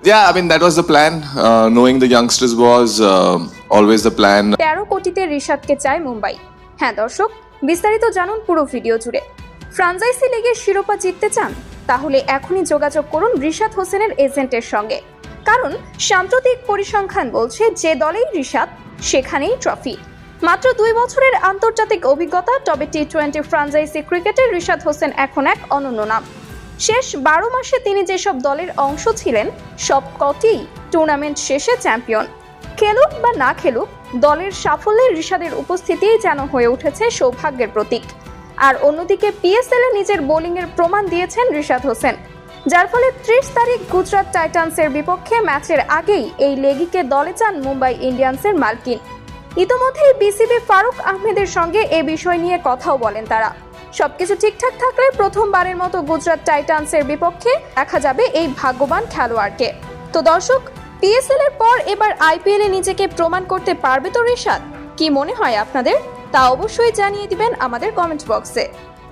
Yeah, I mean that was the plan. Knowing the youngsters was always the plan. 13 কোটিতে রিশাদকে চায় মুম্বাই। হ্যাঁ দর্শক, বিস্তারিত জানুন পুরো ভিডিও জুড়ে। ফ্রাঞ্চাইজি লিগের শিরোপা জিততে চান? তাহলে এখনই যোগাযোগ করুন রিশাদ হোসেনের এজেন্টের সঙ্গে, কারণ সাম্প্রতিক পরিসংখ্যান বলছে যে দলেই রিশাদ সেখানেই ট্রফি। মাত্র 2 বছরের আন্তর্জাতিক অভিজ্ঞতা, তবে টি-20 ফ্রাঞ্চাইজি ক্রিকেটে রিশাদ হোসেন এখন এক অনন্য নাম। শেষ 12 মাসে তিনি যেসব দলের অংশ ছিলেন সব কটিই টুর্নামেন্ট শেষে চ্যাম্পিয়ন। খেলুক বা না খেলুক, দলের সাফল্যে রিশাদের উপস্থিতিই যেন হয়ে উঠেছে সৌভাগ্যের প্রতীক। আর অন্যদিকে পিএসএল এ নিজের বোলিংয়ের প্রমাণ দিয়েছেন রিশাদ হোসেন, যার ফলে 30 তারিখ গুজরাট টাইটান্সের বিপক্ষে ম্যাচের আগেই এই লেগিকে দলে চান মুম্বাই ইন্ডিয়ান্সের মালকিন। ইতোমধ্যেই বিসিবি ফারুক আহমেদের সঙ্গে এ বিষয় নিয়ে কথাও বলেন তারা। সবকিছু ঠিকঠাক থাকলে প্রথমবারের মতো গুজরাট টাইটান্সের বিপক্ষে দেখা যাবে এই ভাগ্যবান খেলোয়াড়কে। তো দর্শক, পিএসএল এর পর এবার আইপিএল এ নিজেকে প্রমাণ করতে পারবে তো রিশাদ? কি মনে হয় আপনাদের? তা অবশ্যই জানিয়ে দিবেন আমাদের কমেন্ট বক্সে।